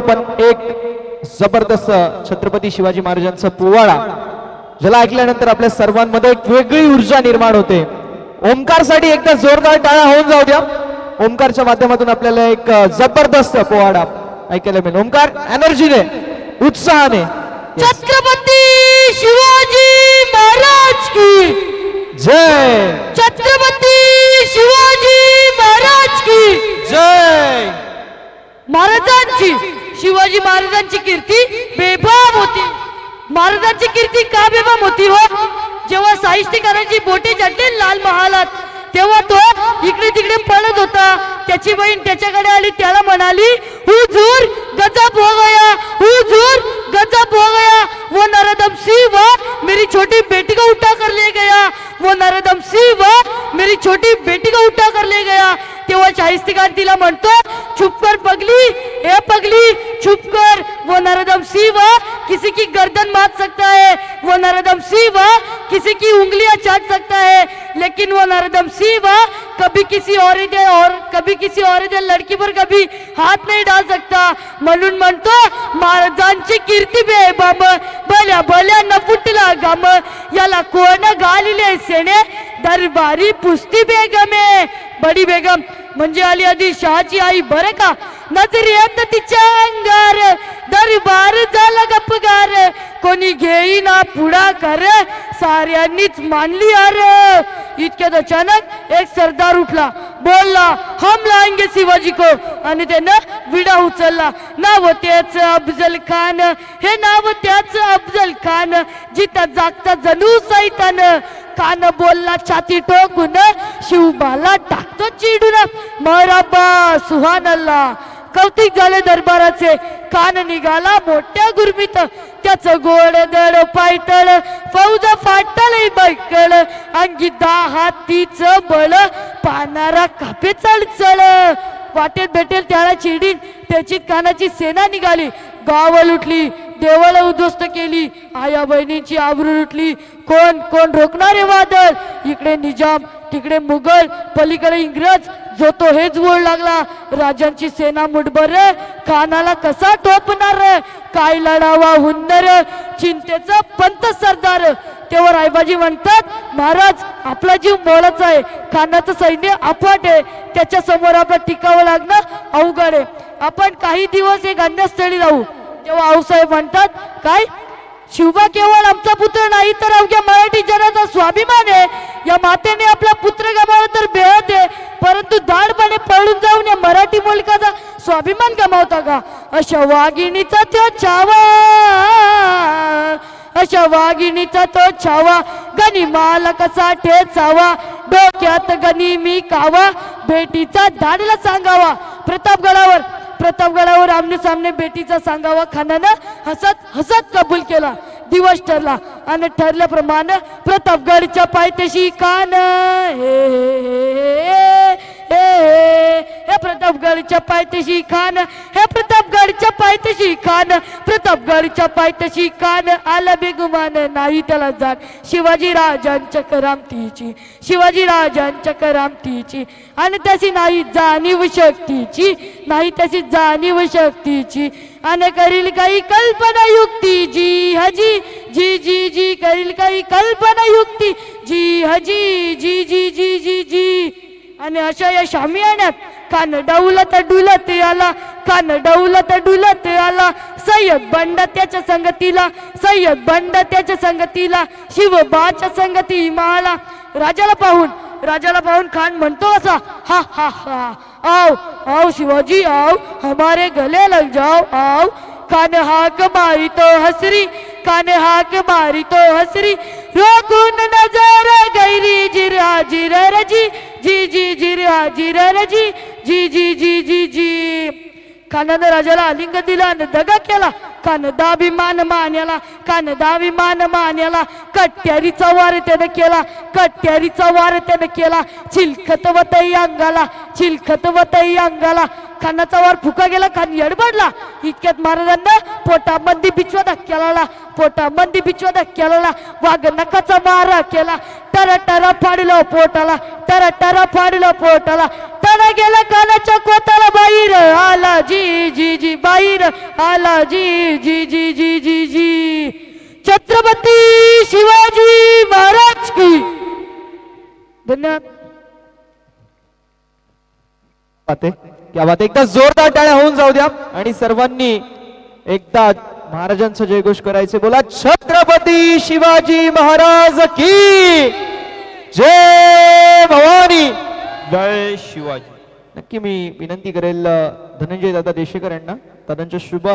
आपण एक जबरदस्त छत्रपती शिवाजी महाराजांचा पोवाडा ज्याला ऐकल्यानंतर आपल्या सर्वांमध्ये एक वेगळी ऊर्जा निर्माण होते। ओमकारसाठी एकदा जोरदार टाळ्या होऊन जाऊ द्या। ओमकारच्या माध्यमातून आपल्याला एक जबरदस्त पोवाडा ऐकायला मिळेल। ओमकार एनर्जीने उत्साहाने। छत्रपती शिवाजी महाराज की जय। छत्रपती शिवाजी महाराज की जय। महाराजांची शिवाजी महाराजांची कीर्ती बेबाम होती। महाराजांची कीर्ती का बेबाम होती हो? जेव्हा साहित्यकारांची बोटे चढली लाल महालात तेव्हा तो इकडे तिकडे पळत होता। त्याची बहीण त्याच्याकडे आली, त्याला म्हणाली हुजूर गजब हो गया, हुजूर गजब हो गया, वो नरदम सिंह मेरी छोटी बेटी को उठा कर ले गया, वो नरदम सिंह मेरी छोटी बेटी को उठा कर ले गया। तेव्हा शाहिस्तेखान तिला म्हणतो चुप कर पगली, ए पगली चुप कर, वो नरदम सिंह किसी की गर्दन मार सकता है, वो नरदम सिंह किसी की उंगलियां चाट सकता है, लेकिन वो नरदम सिंह कभी किसी औरत लड़की पर कभी हाथ नहीं डाल सकता। म्हणून म्हणतो महाराजांची कीर्ती बेबाम, भल्या भल्या न फुटला गम, याला कोण घालिले सेने दरबारी पुस्ती बेगमे। बडी बेगम म्हणजे अली आदिल शहाची आई बरं का। नजर येत तिच्या अंगार, दरबार झाला गपगार, कोणी घेईना पुढाकार, साऱ्यांनीच मानली यार। इतक्यात अचानक एक सरदार उठला, बोलला हम लाएंगे शिवाजी को, आणि त्यानं विडा उचलला। नाव त्याच अफजल खान, हे नाव त्याच अफजल खान, जिता जागता जणू सैतान, कान बोलला छाती टोकून, शिवबाला टाकतो चिडून, मराबा सुहान अल्लाह। कौतिक झाले दरबाराचे, कान निघाला मोठ्या गुरमीत, त्याचं गोड दड पायतळ, फौज फाटलय बैकळ, अंगी हातीच बळ, पानारा कापे चळचळ, वाटेत भेटेल त्याला चिडीन त्याची कानाची सेना निघाली, गाव लुटली, देवळ उद्ध्वस्त केली, आया बहिणींची आबरू लुटली, कोण कोण रोखणारे वादळ, इकडे निजाम तिकडे मुघल, पलीकडे इंग्रज, जो तो हेच बोल लागला, राजांची सेना मुठभर, कानाला कसा टोपणार, काय लढावा हुन्नर, चिंतेचा पंत सरदार। तेव्हा रायबाजी म्हणतात महाराज आपला जीव मोलाचा आहे, खानाचं सैन्य अफाट आहे, त्याच्या समोर आपलं टिकावं लागणं अवघड आहे, आपण काही दिवस एक अन्यस्थळी राहू। तेव्हा आऊसाहेब म्हणतात काय, शिवबा केवळ आमचा पुत्र नाही तर अवघ्या मराठी जनाचा स्वाभिमान आहे, या मातेने आपला पुत्र गमावला तर बेहद आहे, परंतु दाढपणे पळून जाऊन या मराठी मुलकाचा स्वाभिमान गमावता का? अशा वाघिणीचा तो छावा, अशा वाघिणीचा तो छावा, गणी माला कसा ठेचावा, डोक्यात गणी मी कावा, भेटीचा धाडला सांगावा। प्रतापगडावर आमने सामने बेटीचा सांगावा खानानं हसत हसत कबूल केला। दिवस ठरला आणि ठरल्याप्रमाणे प्रतापगडच्या पायथ्याशी कान, हे प्रतापगडच्या पायथ्याशी खान, हे प्रतापगडच्या पायथ्याशी खान, प्रतापगडच्या पायथ्याशी खान, आला बेगुमान नाही त्याला जाण, शिवाजी राजांच्या करामतीची, शिवाजी राजांच्या करामतीची, आणि त्याची नाही जाणीव शक्तीची, नाही त्याची जाणीव शक्तीची, आणि करील काही कल्पना युक्ती, जी हजी जी जी जी, करील काही कल्पना युक्ती, जी हजी जी जी जी जी जी। आणि अशा या शामियाण्यात कान डौलत डुलत आला, कान डौलत डुलत आला, सय्यद बंड त्याच्या संगतीला, सय्यद बंड त्याच्या संगतीला, शिवबाच्या संगती माला। राजाला पाहून खान म्हणतो असा, हा हा हा, आओ आओ शिवाजी आओ, हमारे गले लग जाओ आओ। कान हाक मारी तो हसरी, कान हाक मारी तो हसरी, रोकून नजर गैरी, जिरा जिरा रजी, जी जी जिरा जिरा रजी, जी जी जी जी जी। कानानं राजाला आलिंगन दिला आणि दगा केला, कान दाभिमान मान्याला, कान दाभिमान मान्याला, कट्यारीचा वार त्यानं केला, कट्यारीचा वार त्यानं केला, चिलखत वतई अंगाला, चिलखत वतई अंगाला खानाचा वार फुका गेला खान यडबडला इतक्यात महाराजांना पोटामध्ये बिचवा धक्क्याला पोटामध्ये बिचवा धक्क्याला वाघ नकाचा मारा केला टर टर फाडलं पोटाला टर टर फाडलं पोटाला टर गेला कानाच्या कोताला बाहेर आला जी जी जी बाहेर आला जी जी जी जी जी जी छत्रपती शिवाजी महाराज की धन्यवाद. क्या बात एकदा जोरदार टाळ्या होऊन जाऊ द्या आणि सर्वांनी एकदा महाराजांचा जयघोष करायचे. बोला छत्रपती शिवाजी महाराज की जय. भवानी जय शिवाजी. नक्की मी विनंती करेल धनंजय दादा देशेकर यांना दादांच्या शुभ